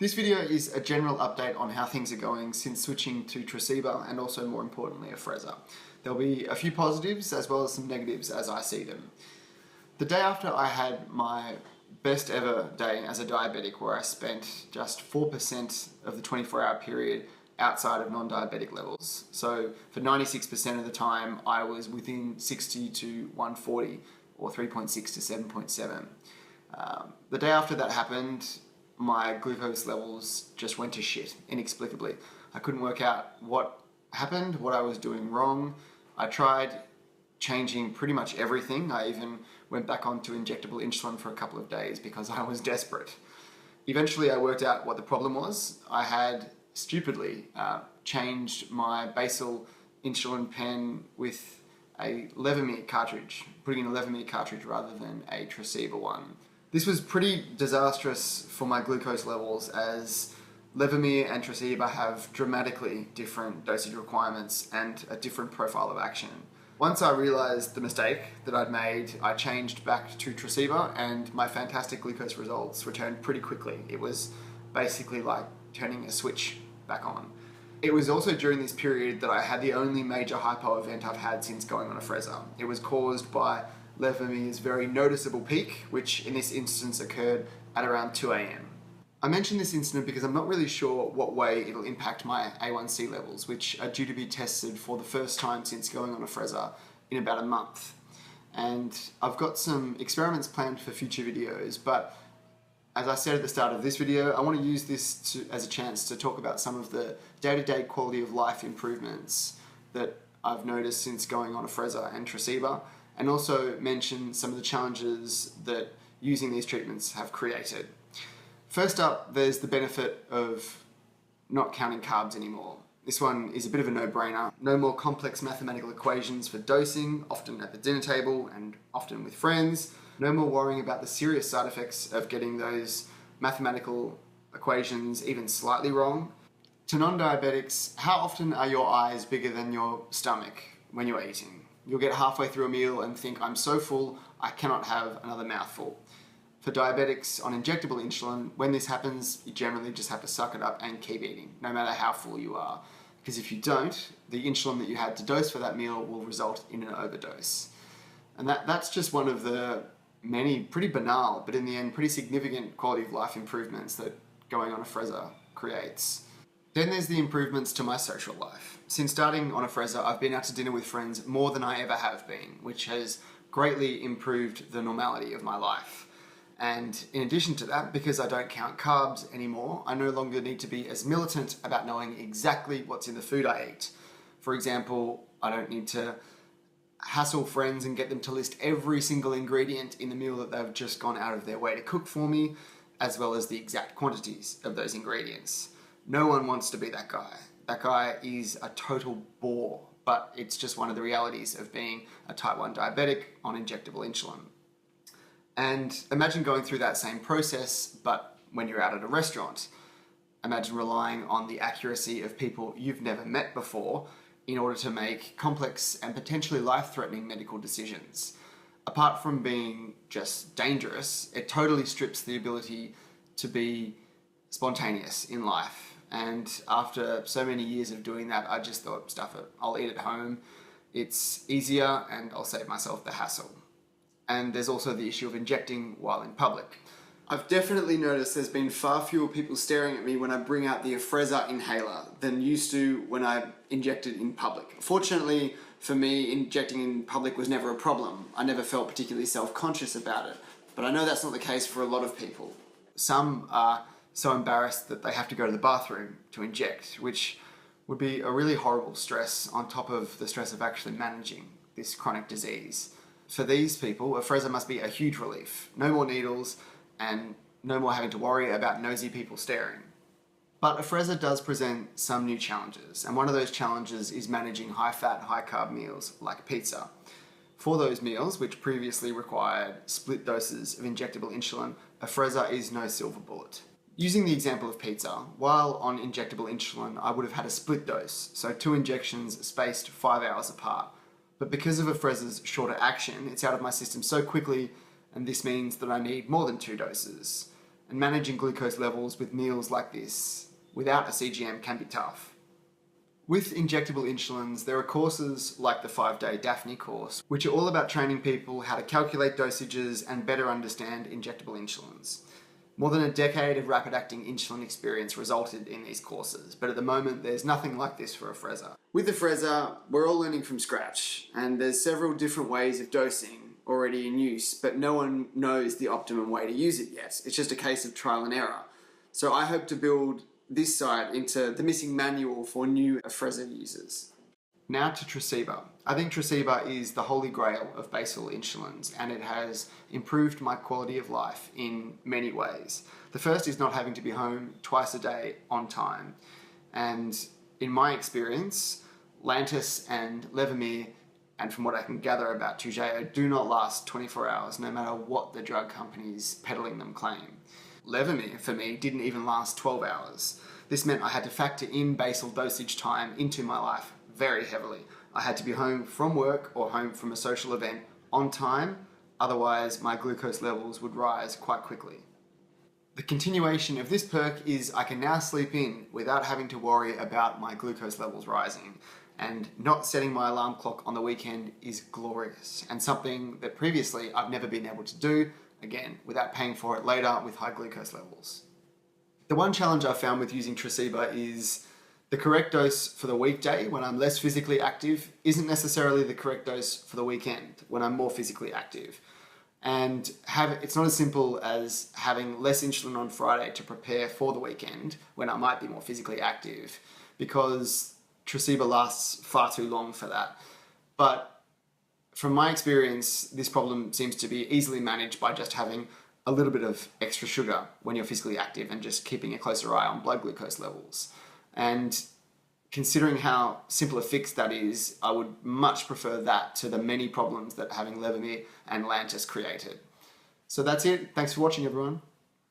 This video is a general update on how things are going since switching to Tresiba and also more importantly Afrezza. There'll be a few positives as well as some negatives as I see them. The day after I had my best ever day as a diabetic where I spent just 4% of the 24-hour period outside of non-diabetic levels. So for 96% of the time I was within 60 to 140 or 3.6 to 7.7. The day after that happened, my glucose levels just went to shit, inexplicably. I couldn't work out what happened, what I was doing wrong. I tried changing pretty much everything. I even went back onto injectable insulin for a couple of days because I was desperate. Eventually I worked out what the problem was. I had stupidly changed my basal insulin pen with a Levemir cartridge, putting in a Levemir cartridge rather than a Tresiba one. This was pretty disastrous for my glucose levels as Levemir and Tresiba have dramatically different dosage requirements and a different profile of action. Once I realized the mistake that I'd made, I changed back to Tresiba and my fantastic glucose results returned pretty quickly. It was basically like turning a switch back on. It was also during this period that I had the only major hypo event I've had since going on Afrezza. It was caused by Levemir's very noticeable peak, which in this instance occurred at around 2 AM. I mention this incident because I'm not really sure what way it'll impact my A1C levels, which are due to be tested for the first time since going on Afrezza in about a month. And I've got some experiments planned for future videos, but as I said at the start of this video, I want to use this as a chance to talk about some of the day-to-day quality of life improvements that I've noticed since going on Afrezza and Tresiba, and also mention some of the challenges that using these treatments have created. First up, there's the benefit of not counting carbs anymore. This one is a bit of a no-brainer. No more complex mathematical equations for dosing, often at the dinner table and often with friends. No more worrying about the serious side effects of getting those mathematical equations even slightly wrong. To non-diabetics, how often are your eyes bigger than your stomach when you're eating? You'll get halfway through a meal and think, I'm so full, I cannot have another mouthful. For diabetics on injectable insulin, when this happens, you generally just have to suck it up and keep eating, no matter how full you are. Because if you don't, the insulin that you had to dose for that meal will result in an overdose. And that's just one of the many pretty banal, but in the end pretty significant quality of life improvements that going on Afrezza creates. Then there's the improvements to my social life. Since starting on Afrezza, I've been out to dinner with friends more than I ever have been, which has greatly improved the normality of my life. And in addition to that, because I don't count carbs anymore, I no longer need to be as militant about knowing exactly what's in the food I eat. For example, I don't need to hassle friends and get them to list every single ingredient in the meal that they've just gone out of their way to cook for me, as well as the exact quantities of those ingredients. No one wants to be that guy. That guy is a total bore, but it's just one of the realities of being a type 1 diabetic on injectable insulin. And imagine going through that same process, but when you're out at a restaurant. Imagine relying on the accuracy of people you've never met before in order to make complex and potentially life-threatening medical decisions. Apart from being just dangerous, it totally strips the ability to be spontaneous in life. And after so many years of doing that, I just thought, stuff it, I'll eat at home. It's easier and I'll save myself the hassle. And there's also the issue of injecting while in public. I've definitely noticed there's been far fewer people staring at me when I bring out the Afrezza inhaler than used to when I injected in public. Fortunately for me, injecting in public was never a problem. I never felt particularly self-conscious about it. But I know that's not the case for a lot of people. Some are so embarrassed that they have to go to the bathroom to inject, which would be a really horrible stress on top of the stress of actually managing this chronic disease. For these people, Afrezza must be a huge relief. No more needles and no more having to worry about nosy people staring. But Afrezza does present some new challenges, and one of those challenges is managing high-fat, high-carb meals like pizza. For those meals, which previously required split doses of injectable insulin, Afrezza is no silver bullet. Using the example of pizza, while on injectable insulin, I would have had a split dose, so 2 injections spaced 5 hours apart. But because of Afrezza's shorter action, it's out of my system so quickly, and this means that I need more than 2 doses. and managing glucose levels with meals like this without a CGM can be tough. With injectable insulins, there are courses like the 5-day Daphne course, which are all about training people how to calculate dosages and better understand injectable insulins. More than a decade of rapid-acting insulin experience resulted in these courses, but at the moment there's nothing like this for Afrezza. With Afrezza, we're all learning from scratch, and there's several different ways of dosing already in use, but no one knows the optimum way to use it yet. It's just a case of trial and error. So I hope to build this site into the missing manual for new Afrezza users. Now to Tresiba. I think Tresiba is the holy grail of basal insulins, and it has improved my quality of life in many ways. The first is not having to be home twice a day on time. And in my experience, Lantus and Levemir, and from what I can gather about Toujeo, do not last 24 hours, no matter what the drug companies peddling them claim. Levemir, for me, didn't even last 12 hours. This meant I had to factor in basal dosage time into my life very heavily. I had to be home from work or home from a social event on time, otherwise my glucose levels would rise quite quickly. The continuation of this perk is I can now sleep in without having to worry about my glucose levels rising, and not setting my alarm clock on the weekend is glorious, and something that previously I've never been able to do, again, without paying for it later with high glucose levels. The one challenge I've found with using Tresiba is the correct dose for the weekday when I'm less physically active isn't necessarily the correct dose for the weekend when I'm more physically active. And it's not as simple as having less insulin on Friday to prepare for the weekend when I might be more physically active, because Tresiba lasts far too long for that. But from my experience, this problem seems to be easily managed by just having a little bit of extra sugar when you're physically active and just keeping a closer eye on blood glucose levels. And considering how simple a fix that is, I would much prefer that to the many problems that having Levemir and Lantus created. So that's it. Thanks for watching, everyone.